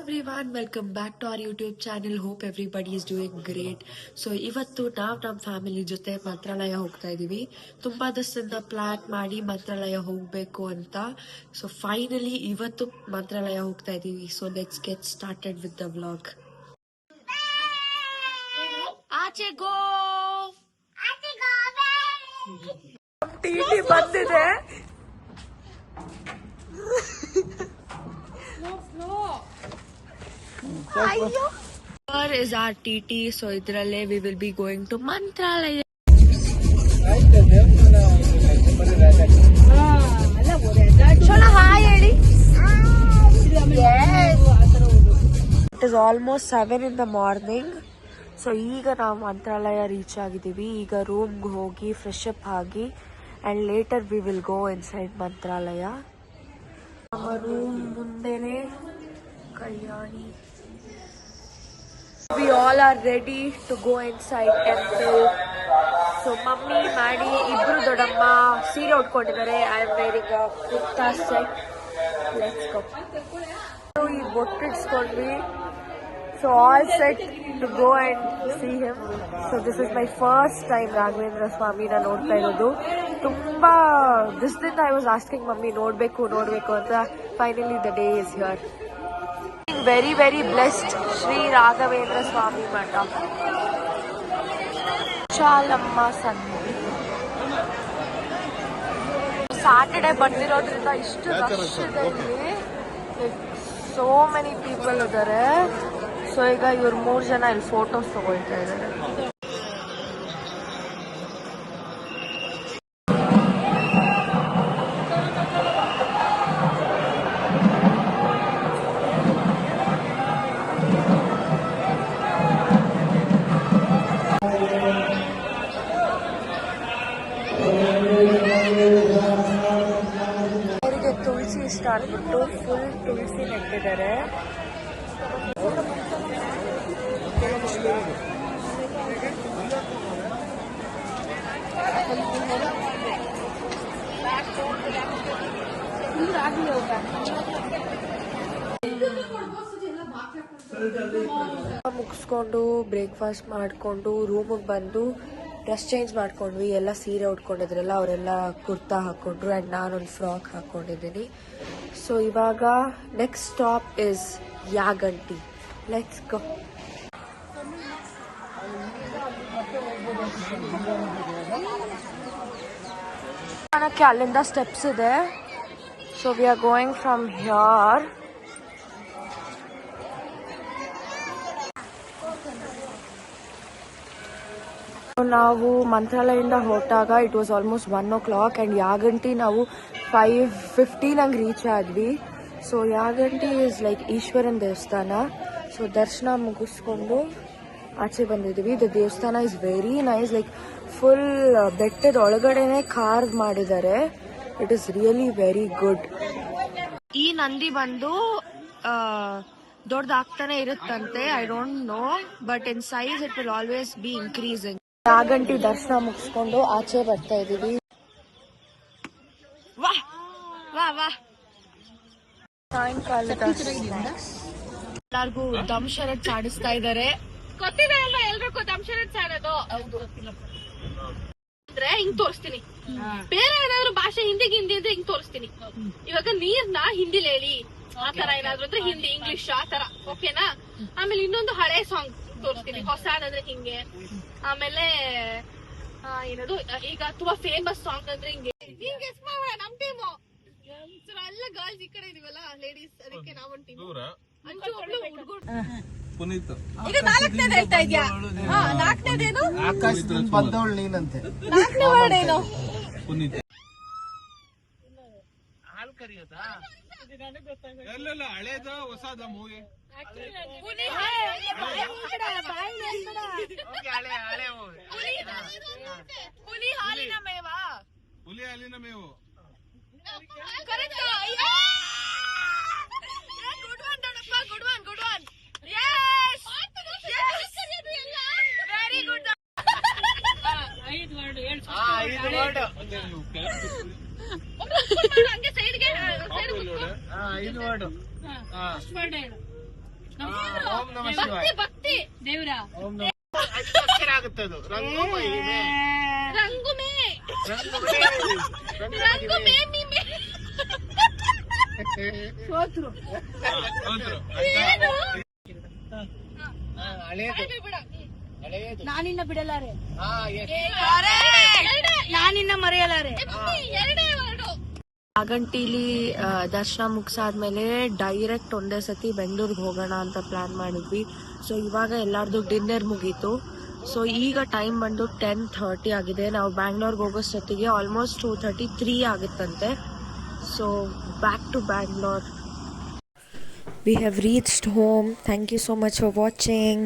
everyone, welcome back to our YouTube channel. Hope everybody is doing great. So ಇವತ್ತು ನಮ್ಮ family ಜೊತೆ ಮಂತ್ರಾಲಯ ಹೋಗ್ತಾ ಇದೀವಿ. ತುಂಬಾ ದಿವಸದಿಂದ ಪ್ಲಾನ್ ಮಾಡಿ ಮಂತ್ರಾಲಯ ಹೋಗ್ಬೇಕು ಅಂತ. ಸೊ ಫೈನಲಿ ಇವತ್ತು ಮಂತ್ರಾಲಯ ಹೋಗ್ತಾ ಇದೀವಿ. So let's get started with the vlog. ಆಚೆ ಗೋ ಟಿಟಿ ಬಂದಿದೆ. Here is our TT, so idralle we will be going to Mantralaya. Chola hi Edi. Yes. It is almost 7 in the morning. So ಈಗ ನಾವು ಮಂತ್ರಾಲಯ reach ಆಗಿದ್ದೀವಿ. ಈಗ ರೂಮ್ಗೆ ಹೋಗಿ fresh up ಆಗಿ and later we will go inside ಮಂತ್ರಾಲಯ. ನಮ್ಮ room ಮುಂದೆನೆ ಕಲ್ಯಾಣಿ. We all are ready to go inside temple. So mummy, Maddie, ibru dodamma ಸೀರೆ ಉಟ್ಕೊಂಡಿದ್ದಾರೆ. I am wearing a kurta set. Let's go. So ಈ ಬೊಟ್ಟು ಇಟ್ಸ್ಕೊಂಡ್ವಿ. So all set to go and see him. So this is my first time Raghavendra ಸ್ವಾಮಿನ ನೋಡ್ತಾ ಇರೋದು. ತುಂಬಾ ದಿಸದಿಂದ I was asking mummy ನೋಡ್ಬೇಕು ಅಂತ. Finally the day is here. Very very blessed Sri Raghavendra Swami Mata. Chalamma Sannidhi. Saturday ಬಂದಿರೋದ್ರಿಂದ ಇಷ್ಟು rush ಇದೆ ಇಲ್ಲಿ. So many people ಇದ್ದಾರೆ. ಸೊ ಈಗ ಇವ್ರು 3 ಜನ ಇಲ್ಲಿ ಫೋಟೋಸ್ ತಗೊಳ್ತಾ ಇದ್ದಾರೆ. ತುಳಸಿ ಇಷ್ಟ ಅಂದ್ಬಿಟ್ಟು ಫುಲ್ ತುಳಸಿ ನೆಟ್ಟಿದ್ದಾರೆ. ಮುಗಿಸ್ಕೊಂಡು ಬ್ರೇಕ್ಫಾಸ್ಟ್ ಮಾಡಿಕೊಂಡು ರೂಮಿಗೆ ಬಂದು ಡ್ರೆಸ್ ಚೇಂಜ್ ಮಾಡ್ಕೊಂಡ್ವಿ. ಎಲ್ಲ ಸೀರೆ ಉಟ್ಕೊಂಡಿದ್ರಲ್ಲ ಅವರೆಲ್ಲ ಕುರ್ತಾ ಹಾಕೊಂಡ್ರು ಆ್ಯಂಡ್ ನಾನೊಂದು ಫ್ರಾಕ್ ಹಾಕೊಂಡಿದ್ದೀನಿ. ಸೊ ಇವಾಗ next stop is Yaganti. Let's go. ಅಲ್ಲಿಂದ ಸ್ಟೆಪ್ಸ್ ಇದೆ. So we are going from here. ನಾವು ಮಂತ್ರಾಲಯದಿಂದ ಹೊರಟಾಗ it was almost 1 o'clock and Yaganti ನಾವು 5:15 ಹಂಗೆ ರೀಚ್ ಆದ್ವಿ. So Yaganti is like Eshwaran ದೇವಸ್ಥಾನ. ಸೊ ದರ್ಶನ ಮುಗಿಸ್ಕೊಂಡು ಆಚೆ ಬಂದಿದ್ದೀವಿ. ದ ದೇವಸ್ಥಾನ is very nice. Like full ಬೆಟ್ಟದ ಒಳಗಡೆನೆ ಕಾರ್ವ್ ಮಾಡಿದ್ದಾರೆ. It is really very good. ಈ ನಂದಿ ಬಂದು ದೊಡ್ಡದಾಗ್ತಾನೆ ಇರುತ್ತಂತೆ. I don't know, but in size it will always be increasing. Yaganti ದರ್ಶನ ಮುಗಿಸ್ಕೊಂಡು ಆಚೆ ಬರ್ತಾ ಇದೀವಿ. ಸಾಯಂಕಾಲದ ಎಲ್ಲರಿಗೂ ದಮ್ ಶರತ್ ಆಡಿಸ್ತಾ ಇದ್ದಾರೆ. ಗೊತ್ತಿದೆ ಅಲ್ವಾ ಎಲ್ರಿಗೂ ದಮ್ ಶರತ್ ಆಡೋದು? ಅಂದ್ರೆ ಹಿಂಗ್ ತೋರಿಸ್ತೀನಿ. ಬೇರೆ ಏನಾದ್ರು ಭಾಷೆ ಹಿಂದಿಗೆ ಅಂದ್ರೆ ಹಿಂಗ್ ತೋರಿಸ್ತೀನಿ. ಇವಾಗ ನೀರ್ನ ಹಿಂದಿಲಿ ಹೇಳಿ ಆತರ ಏನಾದ್ರು ಅಂದ್ರೆ ಹಿಂದಿ, ಇಂಗ್ಲಿಷ್ ಆತರ, ಓಕೆನಾ? ಆಮೇಲೆ ಇನ್ನೊಂದು ಹಳೆ ಸಾಂಗ್ ತೋರಿಸ್ತೀನಿ. ಹೊಸಾದಂದ್ರೆ ಹಿಂಗೆ. ಆಮೇಲೆ ಏನದು ಈಗ ತುಂಬಾ ಫೇಮಸ್ ಸಾಂಗ್ ಅಂದ್ರೆ ಹಿಂಗೆ. ನಮ್ ಟೀಮು ಎಲ್ಲ ಗರ್ಲ್ಸ್ ಈ ಕಡೆ ಇದೀವಲ್ಲ, ಲೇಡೀಸ್, ಅದಕ್ಕೆ ನಾವೊಂದು ಟೀಮ್. ಪುನೀತ್ ಈಗ 4ನೇದು ಹೇಳ್ತಾ ಇದ್ಯಾ? 4ನೇದೇನು? ಆಕಾಶದಿಂದ ಬಂದವಳು ನೀನಂತೆ. 4ನೇ ವರ್ಡ್ ಏನು? ಪುನೀತ್. ಹಾಲ್ ಕರಿಯೋದಾ? ಎಲ್ಲ ಹಳೇದ ಹೊಸದ ಮೂವಿ? ಹುಲಿ ಹಾಲಿನ ಮೇವಾ. ಹುಲಿ ಹಾಲಿನ ಮೇವು. Good one. Yes. Very good. 5 word. 5 word. ಹಂಗೆ ಸೈಡ್ಗೆ 5 ವರ್ಡ್. ಫಸ್ಟ್ ವರ್ಡ್ ಹೇಳು. ಓಂ ನಮಃ ಶಿವಾಯ. ಭಕ್ತಿ ದೇವ್ರ ಓಂ ನಮಃ 5 ಅಕ್ಷರ ಆಗುತ್ತೆ ಅದು. ರಂಗು ಮೇ ರಂಗು ಮೇ ರಂಗು ಮೇ ರಂಗು ಮೇ ಮೀ ಮೇ ಸೋತ್ರು. ಏನು ಹಳೇದು ಬಿಡ ಹಳೇದು. ನಾನಿನ್ನ ಬಿಡಲಾರೆ, ಹಾ ಎಸ್. ನಾನಿನ್ನ ಮರೆಯಲಾರೆ. ಎರಡೇ ವರ್ಡು. ಆಗಂಟಿಲಿ ದರ್ಶನ ಮುಗಿಸಾದ್ಮೇಲೆ ಡೈರೆಕ್ಟ್ ಒಂದೇ ಸತಿ ಬೆಂಗಳೂರಿಗೆ ಹೋಗೋಣ ಅಂತ ಪ್ಲಾನ್ ಮಾಡಿದ್ವಿ. ಸೊ ಇವಾಗ ಎಲ್ಲಾರ್ದು ಡಿನ್ನರ್ ಮುಗೀತು. ಸೊ ಈಗ ಟೈಮ್ ಬಂದು 10:30 ಆಗಿದೆ. ನಾವು ಬ್ಯಾಂಗ್ಳೂರ್ಗೆ ಹೋಗೋಷ್ಟೊತ್ತಿಗೆ ಆಲ್ಮೋಸ್ಟ್ 2:33 ಆಗುತ್ತಂತೆ. So back to Bangalore. We have reached home. Thank you so much for watching.